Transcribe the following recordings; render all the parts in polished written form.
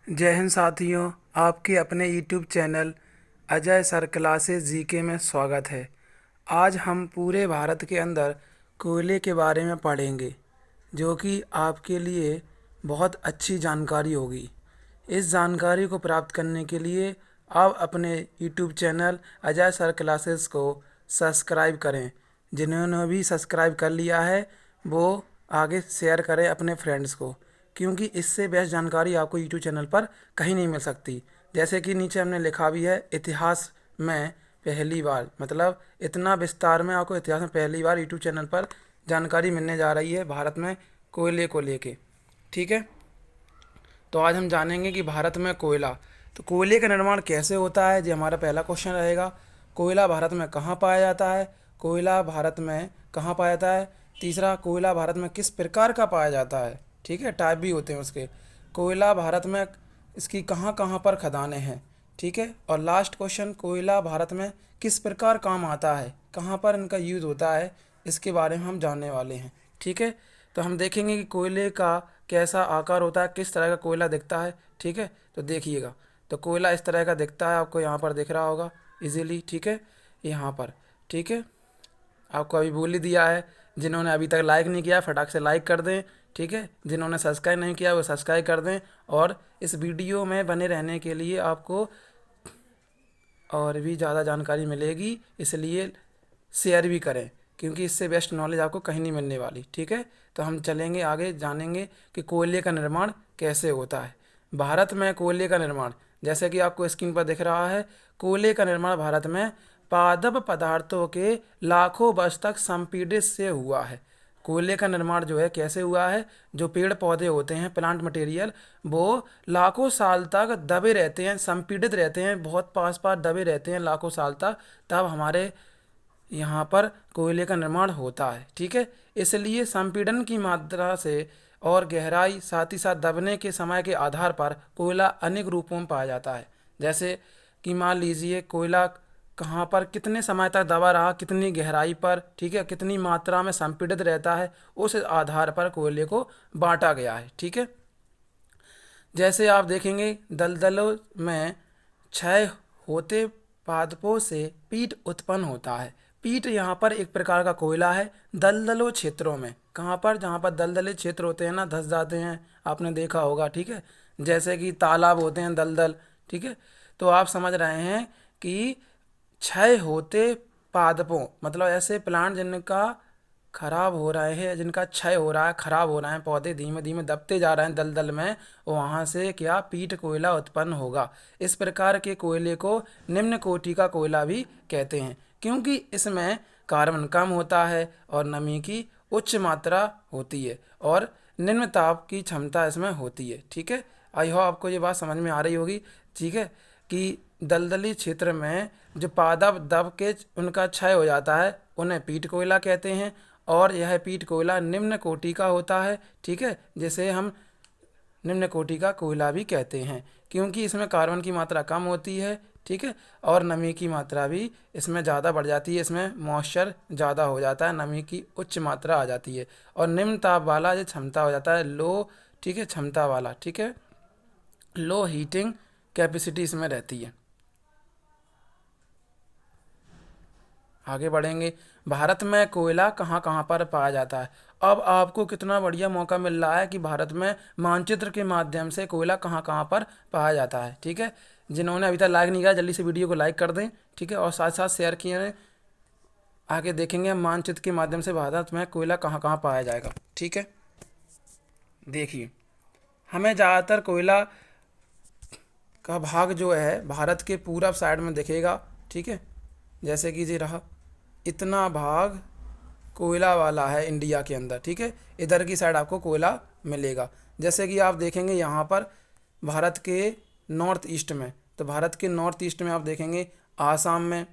जय हिंद साथियों, आपके अपने YouTube channel Ajay sir classes GK में स्वागत है। आज हम पूरे भारत के अंदर कोयले के बारे में पढ़ेंगे, जो कि आपके लिए बहुत अच्छी जानकारी होगी। इस जानकारी को प्राप्त करने के लिए आप अपने YouTube channel Ajay sir classes को सब्सक्राइब करें। जिन्होंने भी सब्सक्राइब कर लिया है वो आगे शेयर करें अपने फ्रेंड्स को, क्योंकि इससे बेस्ट जानकारी आपको यूट्यूब चैनल पर कहीं नहीं मिल सकती। जैसे कि नीचे हमने लिखा भी है, इतिहास में पहली बार, मतलब इतना विस्तार में आपको इतिहास में पहली बार यूट्यूब चैनल पर जानकारी मिलने जा रही है भारत में कोयले को लेके। ठीक है, तो आज हम जानेंगे कि भारत में कोयला, तो कोयले का निर्माण कैसे होता है, ये हमारा पहला क्वेश्चन रहेगा। कोयला भारत में कहाँ पाया जाता है, कोयला भारत में कहाँ पाया जाता है। तीसरा, कोयला भारत में किस प्रकार का पाया जाता है। ठीक है, टाइप भी होते हैं उसके। कोयला भारत में इसकी कहाँ कहाँ पर खदानें हैं। ठीक है, और लास्ट क्वेश्चन, कोयला भारत में किस प्रकार काम आता है, कहाँ पर इनका यूज़ होता है, इसके बारे में हम जानने वाले हैं। ठीक है, तो हम देखेंगे कि कोयले का कैसा आकार होता है, किस तरह का कोयला दिखता है। ठीक है, तो देखिएगा, तो कोयला इस तरह का दिखता है, आपको यहाँ पर दिख रहा होगा इजीली। ठीक है, यहाँ पर। ठीक है, आपको अभी बोल ही दिया है। जिन्होंने अभी तक लाइक नहीं किया फटाक से लाइक कर दें। ठीक है, जिन्होंने सब्सक्राइब नहीं किया वो सब्सक्राइब कर दें, और इस वीडियो में बने रहने के लिए आपको और भी ज़्यादा जानकारी मिलेगी, इसलिए शेयर भी करें, क्योंकि इससे बेस्ट नॉलेज आपको कहीं नहीं मिलने वाली। ठीक है, तो हम चलेंगे आगे, जानेंगे कि कोयले का निर्माण कैसे होता है। भारत में कोयले का निर्माण, जैसे कि आपको स्क्रीन पर दिख रहा है, कोयले का निर्माण भारत में पादप पदार्थों के लाखों वर्ष तक संपीड़ित से हुआ है। कोयले का निर्माण जो है कैसे हुआ है, जो पेड़ पौधे होते हैं, प्लांट मटेरियल, वो लाखों साल तक दबे रहते हैं, संपीड़ित रहते हैं, बहुत पास पास दबे रहते हैं लाखों साल तक, तब हमारे यहाँ पर कोयले का निर्माण होता है। ठीक है, इसलिए संपीड़न की मात्रा से और गहराई, साथ ही साथ दबने के समय के आधार पर कोयला अनेक रूपों में पाया जाता है। जैसे कि मान लीजिए कोयला कहाँ पर कितने समय तक दबा रहा, कितनी गहराई पर, ठीक है, कितनी मात्रा में संपीड़ित रहता है, उस आधार पर कोयले को बांटा गया है। ठीक है, जैसे आप देखेंगे दलदलों में क्षय होते पादपों से पीट उत्पन्न होता है। पीट यहाँ पर एक प्रकार का कोयला है। दलदलों क्षेत्रों में, कहाँ पर, जहाँ पर दलदले क्षेत्र होते हैं ना, धंस जाते हैं, आपने देखा होगा। ठीक है, जैसे कि तालाब होते हैं दलदल। ठीक है, तो आप समझ रहे हैं कि क्षय होते पादपों, मतलब ऐसे प्लांट जिनका खराब हो रहे हैं, जिनका क्षय हो रहा है, खराब हो रहे हैं, पौधे धीमे धीमे दबते जा रहे हैं दलदल में, वहाँ से क्या पीट कोयला उत्पन्न होगा। इस प्रकार के कोयले को निम्न कोटि का कोयला भी कहते हैं, क्योंकि इसमें कार्बन कम होता है और नमी की उच्च मात्रा होती है और निम्न ताप की क्षमता इसमें होती है। ठीक है, आई होप आपको ये बात समझ में आ रही होगी। ठीक है, कि दलदली क्षेत्र में जो पादप दब के उनका क्षय हो जाता है, उन्हें पीट कोयला कहते हैं, और यह पीट कोयला निम्न कोटि का होता है। ठीक है, जिसे हम निम्न कोटि का कोयला भी कहते हैं, क्योंकि इसमें कार्बन की मात्रा कम होती है। ठीक है, और नमी की मात्रा भी इसमें ज़्यादा बढ़ जाती है, इसमें मॉइस्चर ज़्यादा हो जाता है, नमी की उच्च मात्रा आ जाती है, और निम्न ताप वाला जो क्षमता हो जाता है, लो, ठीक है, क्षमता वाला, ठीक है, लो हीटिंग कैपेसिटी इसमें रहती है। आगे बढ़ेंगे, भारत में कोयला कहाँ कहाँ पर पाया जाता है। अब आपको कितना बढ़िया मौका मिल रहा है कि भारत में मानचित्र के माध्यम से कोयला कहाँ कहाँ पर पाया जाता है। ठीक है, जिन्होंने अभी तक लाइक नहीं किया जल्दी से वीडियो को लाइक कर दें। ठीक है, और साथ साथ शेयर किए। आगे देखेंगे हम मानचित्र के माध्यम से भारत में कोयला कहाँ कहाँ पाया जाएगा। ठीक है, देखिए, हमें ज़्यादातर कोयला का भाग जो है भारत के पूरब साइड में दिखेगा। ठीक है, जैसे कि ये रहा, इतना भाग कोयला वाला है इंडिया के अंदर। ठीक है, इधर की साइड आपको कोयला मिलेगा। जैसे कि आप देखेंगे यहाँ पर भारत के नॉर्थ ईस्ट में, तो भारत के नॉर्थ ईस्ट में आप देखेंगे आसाम में।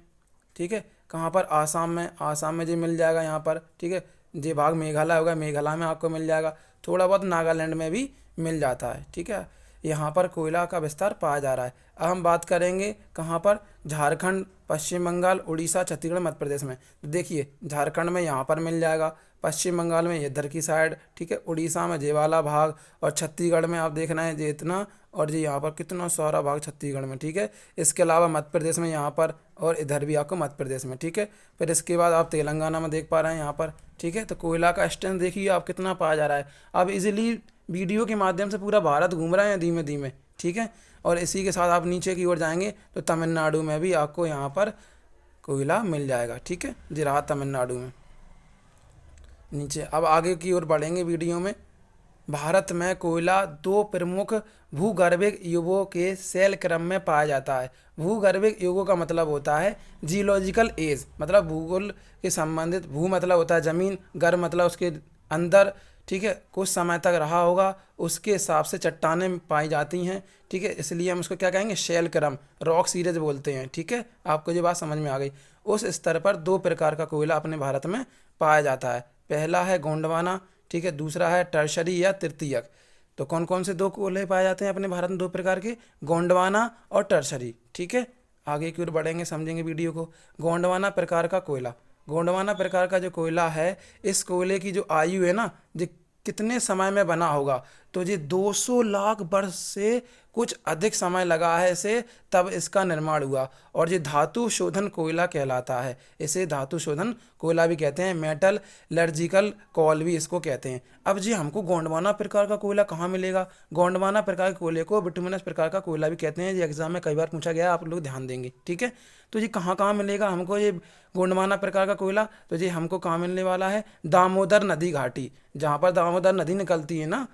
ठीक है, कहाँ पर, आसाम में, आसाम में जी मिल जाएगा यहाँ पर। ठीक है, ये भाग मेघालय होगा, मेघालय में आपको मिल जाएगा, थोड़ा बहुत नागालैंड में भी मिल जाता है। ठीक है, यहाँ पर कोयला का विस्तार पाया जा रहा है। अब हम बात करेंगे कहाँ पर, झारखंड, पश्चिम बंगाल, उड़ीसा, छत्तीसगढ़, मध्य प्रदेश में। तो देखिए झारखंड में यहाँ पर मिल जाएगा, पश्चिम बंगाल में ये इधर की साइड, ठीक है, उड़ीसा में ये वाला भाग, और छत्तीसगढ़ में आप देखना है ये इतना, और ये यहाँ पर कितना सारा भाग छत्तीसगढ़ में, ठीक है। इसके अलावा मध्य प्रदेश में यहाँ पर, और इधर भी आपको मध्य प्रदेश में, ठीक है। फिर इसके बाद आप तेलंगाना में देख पा रहे हैं यहाँ पर, ठीक है। तो कोयला का स्ट्रेंथ देखिए आप कितना पाया जा रहा है। आप इजीली वीडियो के माध्यम से पूरा भारत घूम रहे हैं धीमे धीमे, ठीक है। और इसी के साथ आप नीचे की ओर जाएंगे तो तमिलनाडु में भी आपको यहाँ पर कोयला मिल जाएगा, ठीक है। जी रहा तमिलनाडु में नीचे। अब आगे की ओर बढ़ेंगे वीडियो में। भारत में कोयला दो प्रमुख भूगर्भिक युगों के शैल क्रम में पाया जाता है। भूगर्भिक युगों का मतलब होता है जियोलॉजिकल एज, मतलब भूगोल के संबंधित, भू मतलब होता है ज़मीन, गर्भ मतलब उसके अंदर, ठीक है, कुछ समय तक रहा होगा, उसके हिसाब से चट्टानें पाई जाती हैं, ठीक है। इसलिए हम उसको क्या कहेंगे, शैल क्रम, रॉक सीरीज बोलते हैं, ठीक है। आपको ये बात समझ में आ गई। उस स्तर पर दो प्रकार का कोयला अपने भारत में पाया जाता है। पहला है गोंडवाना, ठीक है, दूसरा है टर्शरी या तृतीयक। तो कौन कौन से दो कोयले पाए जाते हैं अपने भारत में दो प्रकार के, गोंडवाना और टर्शरी, ठीक है। आगे की ओर बढ़ेंगे, समझेंगे वीडियो को। गोंडवाना प्रकार का कोयला, गोंडवाना प्रकार का जो कोयला है, इस कोयले की जो आयु है ना, जो कितने समय में बना होगा, तो ये 200 लाख वर्ष से कुछ अधिक समय लगा है इसे, तब इसका निर्माण हुआ। और ये धातु शोधन कोयला कहलाता है। इसे धातु शोधन कोयला भी कहते हैं, मेटल लर्जिकल कॉल भी इसको कहते हैं। अब जी हमको गोंडवाना प्रकार का कोयला कहाँ मिलेगा? गोंडवाना प्रकार के कोयले को बिटुमिनस प्रकार का कोयला भी कहते हैं। ये एग्जाम में कई बार पूछा गया है, आप लोग ध्यान देंगे, ठीक है। तो ये कहाँ कहाँ मिलेगा हमको ये गोंडवाना प्रकार का कोयला? तो ये हमको कहाँ मिलने वाला है, दामोदर नदी घाटी, जहाँ पर दामोदर नदी निकलती है ना,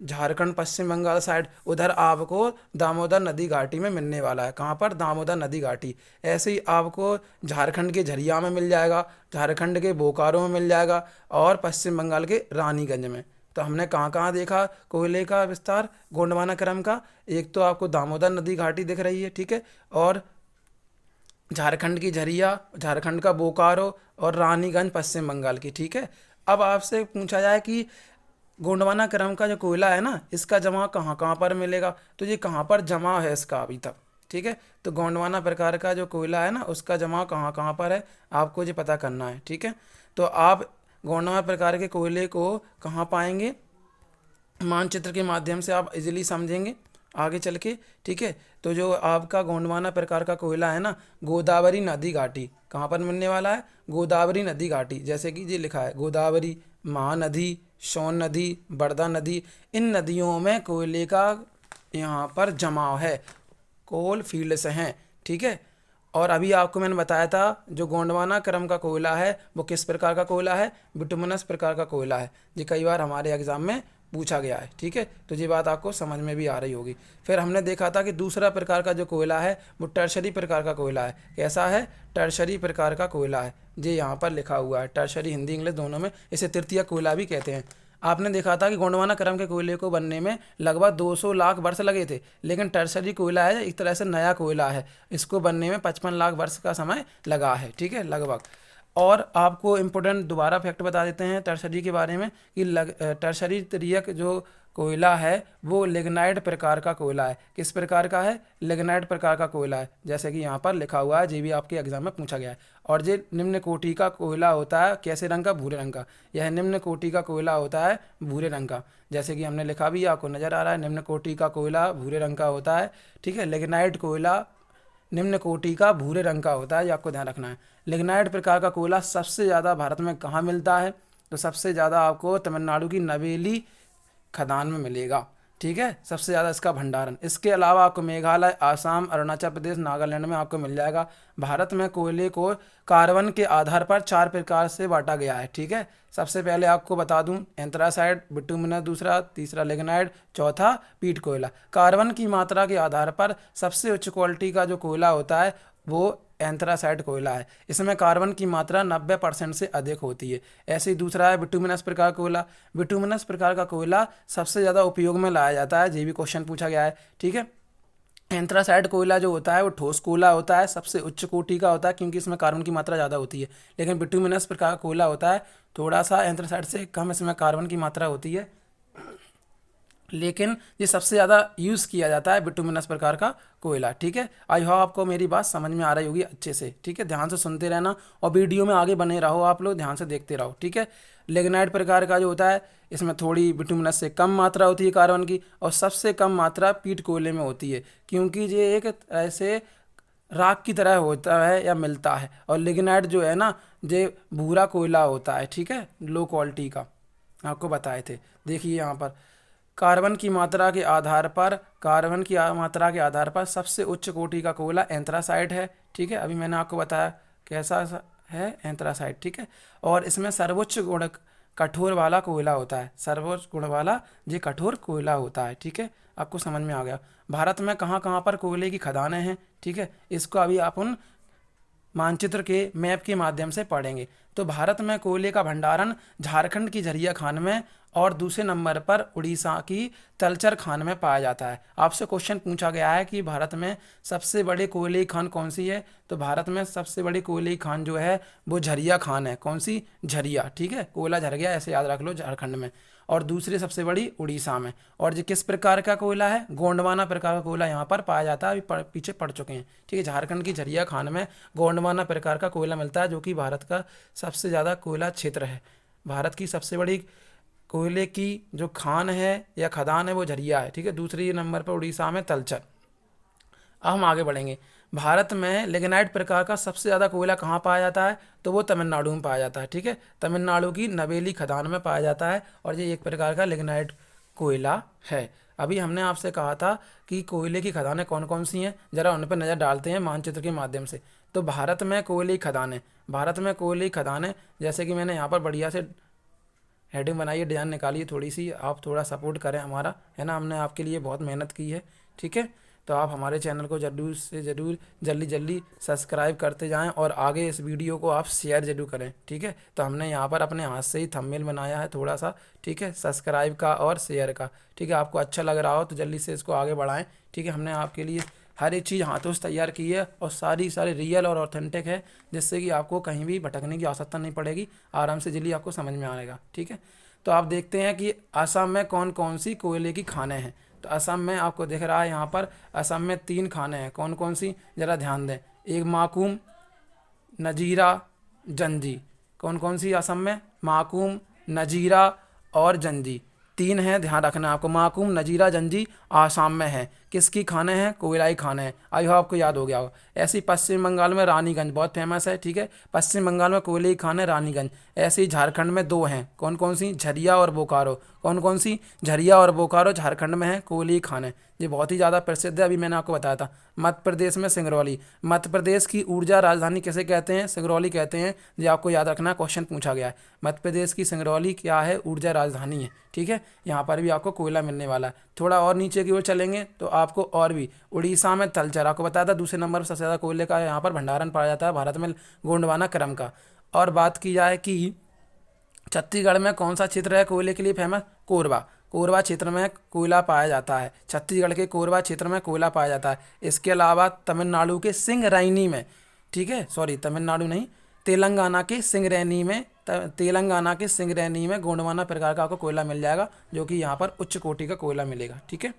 झारखंड पश्चिम बंगाल साइड, उधर आपको दामोदर नदी घाटी में मिलने वाला है। कहाँ पर? दामोदर नदी घाटी। ऐसे ही आपको झारखंड के झरिया में मिल जाएगा, झारखंड के बोकारो में मिल जाएगा, और पश्चिम बंगाल के रानीगंज में। तो हमने कहाँ कहाँ देखा कोयले का विस्तार गोंडवाना क्रम का? एक तो आपको दामोदर नदी घाटी दिख रही है, ठीक है, और झारखंड की झरिया, झारखंड का बोकारो, और रानीगंज पश्चिम बंगाल की, ठीक है। अब आपसे पूछा जाए कि गोंडवाना क्रम का जो कोयला है ना, इसका जमा कहाँ कहाँ पर मिलेगा? तो ये कहाँ पर जमा है इसका अभी तक, ठीक है। तो गोंडवाना प्रकार का जो कोयला है ना, उसका जमा कहाँ कहाँ पर है, आपको ये पता करना है, ठीक है। तो आप गोंडवाना प्रकार के कोयले को कहाँ पाएंगे, मानचित्र के माध्यम से आप इजीली समझेंगे आगे चल के, ठीक है। तो जो आपका गोंडवाना प्रकार का कोयला है ना, गोदावरी नदी घाटी, कहाँ पर मिलने वाला है? गोदावरी नदी घाटी। जैसे कि ये लिखा है, गोदावरी, महानदी, सोन नदी, बड़दा नदी, इन नदियों में कोयले का यहाँ पर जमाव है, कोल फील्ड्स हैं, ठीक है। और अभी आपको मैंने बताया था जो गोंडवाना क्रम का कोयला है वो किस प्रकार का कोयला है, बिटुमिनस प्रकार का कोयला है। ये कई बार हमारे एग्जाम में पूछा गया है, ठीक है। तो ये बात आपको समझ में भी आ रही होगी। फिर हमने देखा था कि दूसरा प्रकार का जो कोयला है वो टर्शरी प्रकार का कोयला है। कैसा है? टर्शरी प्रकार का कोयला है। ये यहाँ पर लिखा हुआ है, टर्शरी हिंदी इंग्लिश दोनों में, इसे तृतीयक कोयला भी कहते हैं। आपने देखा था कि गोंडवाना क्रम के कोयले को बनने में लगभग 200 लाख वर्ष लगे थे, लेकिन टर्शरी कोयला है एक तरह से नया कोयला है, इसको बनने में 55 लाख वर्ष का समय लगा है, ठीक है, लगभग। और आपको इम्पोर्टेंट दोबारा फैक्ट बता देते हैं टर्शरी के बारे में कि टर्शरी तृतीयक जो कोयला है वो लिग्नाइट प्रकार का कोयला है। किस प्रकार का है? लिग्नाइट प्रकार का कोयला है, जैसे कि यहाँ पर लिखा हुआ है, ये भी आपके एग्जाम में पूछा गया है। और ये निम्न कोटि का कोयला होता है, कैसे रंग का? भूरे रंग का। यह निम्न कोटि का कोयला होता है भूरे रंग का, जैसे कि हमने लिखा भी, आपको नज़र आ रहा है, निम्न कोटि का कोयला भूरे रंग का होता है, ठीक है। लिग्नाइट कोयला निम्न कोटि का भूरे रंग का होता है, ये आपको ध्यान रखना है। लिग्नाइट प्रकार का कोयला सबसे ज़्यादा भारत में कहाँ मिलता है? तो सबसे ज़्यादा आपको तमिलनाडु की नवेली खदान में मिलेगा, ठीक है, सबसे ज़्यादा इसका भंडारण। इसके अलावा आपको मेघालय, आसाम, अरुणाचल प्रदेश, नागालैंड में आपको मिल जाएगा। भारत में कोयले को कार्बन के आधार पर 4 प्रकार से बांटा गया है, ठीक है। सबसे पहले आपको बता दूं, एंथ्रासाइट, बिटुमिनस दूसरा, तीसरा लिग्नाइट, चौथा पीट कोयला। कार्बन की मात्रा के आधार पर सबसे उच्च क्वालिटी का जो कोयला होता है वो एंथ्रासाइट कोयला है। इसमें कार्बन की मात्रा 90% से अधिक होती है। ऐसे ही दूसरा है बिटुमिनस प्रकार का कोयला। बिटुमिनस प्रकार का कोयला सबसे ज़्यादा उपयोग में लाया जाता है, ये भी क्वेश्चन पूछा गया है, ठीक है। एंथ्रासाइट कोयला जो होता है वो ठोस कोयला होता है, सबसे उच्च कोटि का होता है क्योंकि इसमें कार्बन की मात्रा ज़्यादा होती है। लेकिन बिटुमिनस प्रकार का कोयला होता है थोड़ा सा एंथ्रासाइट से कम, इसमें कार्बन की मात्रा होती है, लेकिन ये सबसे ज़्यादा यूज़ किया जाता है बिटुमिनस प्रकार का कोयला। ठीक है, आई होप आपको मेरी बात समझ में आ रही होगी अच्छे से। ठीक है, ध्यान से सुनते रहना और वीडियो में आगे बने रहो, आप लोग ध्यान से देखते रहो। ठीक है, लिग्नाइट प्रकार का जो होता है इसमें थोड़ी बिटुमिनस से कम मात्रा होती है कार्बन की, और सबसे कम मात्रा पीट कोयले में होती है, क्योंकि ये एक ऐसे राख की तरह होता है या मिलता है। और लिग्नाइट जो है ना, ये भूरा कोयला होता है। ठीक है, लो क्वालिटी का आपको बताए थे। देखिए यहाँ पर कार्बन की मात्रा के आधार पर मात्रा के आधार पर सबसे उच्च कोटि का कोयला एंथ्रासाइट है। ठीक है, अभी मैंने आपको बताया कैसा है एंथ्रासाइट। ठीक है, और इसमें सर्वोच्च गुण कठोर वाला कोयला होता है, सर्वोच्च गुण वाला ये कठोर कोयला होता है। ठीक है, आपको समझ में आ गया। भारत में कहाँ कहाँ पर कोयले की खदानें हैं, ठीक है, इसको अभी आप उन मानचित्र के मैप के माध्यम से पढ़ेंगे। तो भारत में कोयले का भंडारण झारखंड की झरिया खान में और दूसरे नंबर पर उड़ीसा की तलचर खान में पाया जाता है। आपसे क्वेश्चन पूछा गया है कि भारत में सबसे बड़ी कोयले की खान कौन सी है, तो भारत में सबसे बड़ी कोयले की खान जो है वो झरिया खान है। कौन सी? झरिया। ठीक है, कोयला झर गया ऐसे याद रख लो, झारखंड में। और दूसरी सबसे बड़ी उड़ीसा में। और ये किस प्रकार का कोयला है? गोंडवाना प्रकार का कोयला यहाँ पर पाया जाता है। अभी पीछे पड़ चुके हैं। ठीक है, झारखंड की झरिया खान में गोंडवाना प्रकार का कोयला मिलता है, जो कि भारत का सबसे ज़्यादा कोयला क्षेत्र है। भारत की सबसे बड़ी कोयले की जो खान है या खदान है वो झरिया है। ठीक है, दूसरी नंबर पर उड़ीसा में तलचर। अब हम आगे बढ़ेंगे। भारत में लिग्नाइट प्रकार का सबसे ज़्यादा कोयला कहाँ पाया जाता है, तो वो तमिलनाडु में पाया जाता है। ठीक है, तमिलनाडु की नवेली खदान में पाया जाता है, और ये एक प्रकार का लिग्नाइट कोयला है। अभी हमने आपसे कहा था कि कोयले की खदानें कौन कौन सी हैं, ज़रा उन पर नज़र डालते हैं मानचित्र के माध्यम से। तो भारत में कोयले की खदानें, भारत में कोयले की खदानें, जैसे कि मैंने यहाँ पर बढ़िया से हेडिंग बनाइए, डिज़ाइन निकालिए, थोड़ी सी आप थोड़ा सपोर्ट करें हमारा, है ना, हमने आपके लिए बहुत मेहनत की है। ठीक है, तो आप हमारे चैनल को ज़रूर से ज़रूर जल्दी जल्दी सब्सक्राइब करते जाएं, और आगे इस वीडियो को आप शेयर ज़रूर करें। ठीक है, तो हमने यहाँ पर अपने हाथ से ही थंबनेल बनाया है थोड़ा सा। ठीक है, सब्सक्राइब का और शेयर का। ठीक है, आपको अच्छा लग रहा हो तो जल्दी से इसको आगे बढ़ाएं। ठीक है, हमने आपके लिए हर एक चीज़ हाथों से तैयार की है, और सारी रियल और ऑथेंटिक है, जिससे कि आपको कहीं भी भटकने की आवश्यकता नहीं पड़ेगी, आराम से जल्दी आपको समझ में आएगा। ठीक है, तो आप देखते हैं कि असम में कौन कौन सी कोयले की खानें हैं। तो असम में आपको दिख रहा है यहाँ पर, असम में 3 खानें हैं। कौन कौन सी, ज़रा ध्यान दें। एक माकूम, नजीरा, जंजी। कौन कौन सी असम में? माकूम, नजीरा और जंजी, 3 हैं, ध्यान रखना है आपको। माकूम, नजीरा, जंजी आसाम में है। किसकी खाने हैं? कोयलाई खाने हैं। आई होप आपको याद हो गया होगा। ऐसे ही पश्चिम बंगाल में रानीगंज बहुत फेमस है। ठीक है, पश्चिम बंगाल में कोयले की खाने रानीगंज। ऐसे ही झारखंड में 2 हैं। कौन कौन सी? झरिया और बोकारो। कौन कौन सी? झरिया और बोकारो झारखंड में है कोयले की खाने। ये बहुत ही ज़्यादा प्रसिद्ध है, अभी मैंने आपको बताया था। मध्य प्रदेश में सिंगरौली। मध्य प्रदेश की ऊर्जा राजधानी किसे कहते हैं? सिंगरौली कहते हैं। ये आपको याद रखना, क्वेश्चन पूछा गया है। मध्य प्रदेश की सिंगरौली क्या है? ऊर्जा राजधानी है। ठीक है, यहाँ पर भी आपको कोयला मिलने वाला है। थोड़ा और नीचे की ओर चलेंगे तो आपको और भी, उड़ीसा में तलचर, आपको बताया था दूसरे नंबर पर सबसे ज़्यादा कोयले का यहाँ पर भंडारण पाया जाता है भारत में, गोंडवाना क्रम का। और बात की जाए कि छत्तीसगढ़ में कौन सा क्षेत्र है कोयले के लिए फेमस? कोरबा। कोरबा क्षेत्र में कोयला पाया जाता है। छत्तीसगढ़ के कोरबा क्षेत्र में कोयला पाया जाता है। इसके अलावा तमिलनाडु के सिंगरैनी में, ठीक है, सॉरी तमिलनाडु नहीं, तेलंगाना के सिंगरैनी में, तेलंगाना के सिंगरैनी में गोंडवाना प्रकार का आपको कोयला मिल जाएगा, जो कि यहाँ पर उच्च कोटि का कोयला मिलेगा। ठीक है,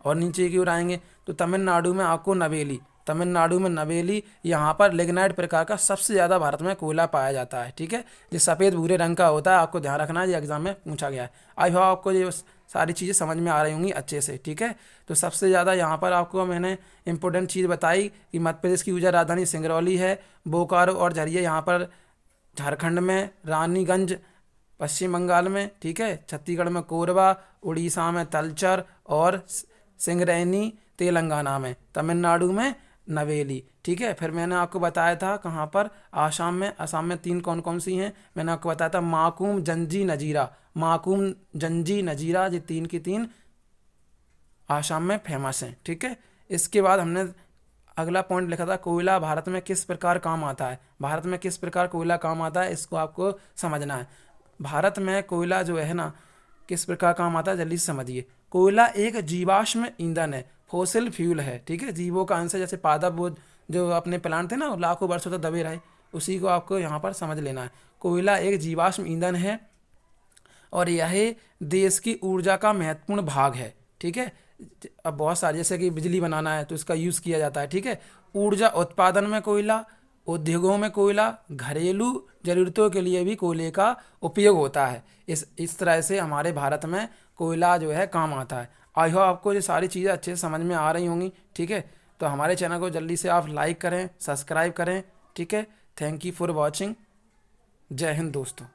और नीचे की ओर आएंगे तो तमिलनाडु में आपको नवेली, तमिलनाडु में नवेली, यहाँ पर लिग्नाइट प्रकार का सबसे ज़्यादा भारत में कोयला पाया जाता है। ठीक है, जो सफ़ेद भूरे रंग का होता है, आपको ध्यान रखना है, ये एग्जाम में पूछा गया है। आई होप आपको ये सारी चीज़ें समझ में आ रही होंगी अच्छे से। ठीक है, तो सबसे ज़्यादा यहाँ पर आपको मैंने इंपॉर्टेंट चीज़ बताई कि मध्य प्रदेश की ऊर्जा राजधानी सिंगरौली है, बोकारो और झरिया यहाँ पर झारखंड में, रानीगंज पश्चिम बंगाल में, ठीक है, छत्तीसगढ़ में कोरबा, उड़ीसा में तलचर और सिंगरैनी तेलंगाना में, तमिलनाडु में नवेली। ठीक है, फिर मैंने आपको बताया था कहाँ पर, आसाम में। आसाम में 3 कौन कौन सी हैं, मैंने आपको बताया था, माकूम, जंजी, नजीरा। माकूम, जंजी, नजीरा, ये 3 की 3 आसाम में फेमस हैं। ठीक है, इसके बाद हमने अगला पॉइंट लिखा था, कोयला भारत में किस प्रकार काम आता है। भारत में किस प्रकार कोयला काम आता है, इसको आपको समझना है। भारत में कोयला जो है ना, किस प्रकार काम आता है, जल्दी से समझिए। कोयला एक जीवाश्म ईंधन है, फोसिल फ्यूल है। ठीक है, जीवों का अंश है, जैसे पादप जो अपने प्लांट थे ना, लाखों वर्षों तक दबे रहे, उसी को आपको यहाँ पर समझ लेना है। कोयला एक जीवाश्म ईंधन है और यह देश की ऊर्जा का महत्वपूर्ण भाग है। ठीक है। अब बहुत सारे जैसे कि बिजली बनाना है तो इसका यूज़ किया जाता है। ठीक है। ऊर्जा उत्पादन में कोयला, उद्योगों में कोयला, घरेलू ज़रूरतों के लिए भी कोयले का उपयोग होता है। इस तरह से हमारे भारत में कोयला जो है काम आता है। आई होप आपको ये सारी चीज़ें अच्छे से समझ में आ रही होंगी। ठीक है। तो हमारे चैनल को जल्दी से आप लाइक करें, सब्सक्राइब करें। ठीक है। Thank you for watching. जय हिंद दोस्तों।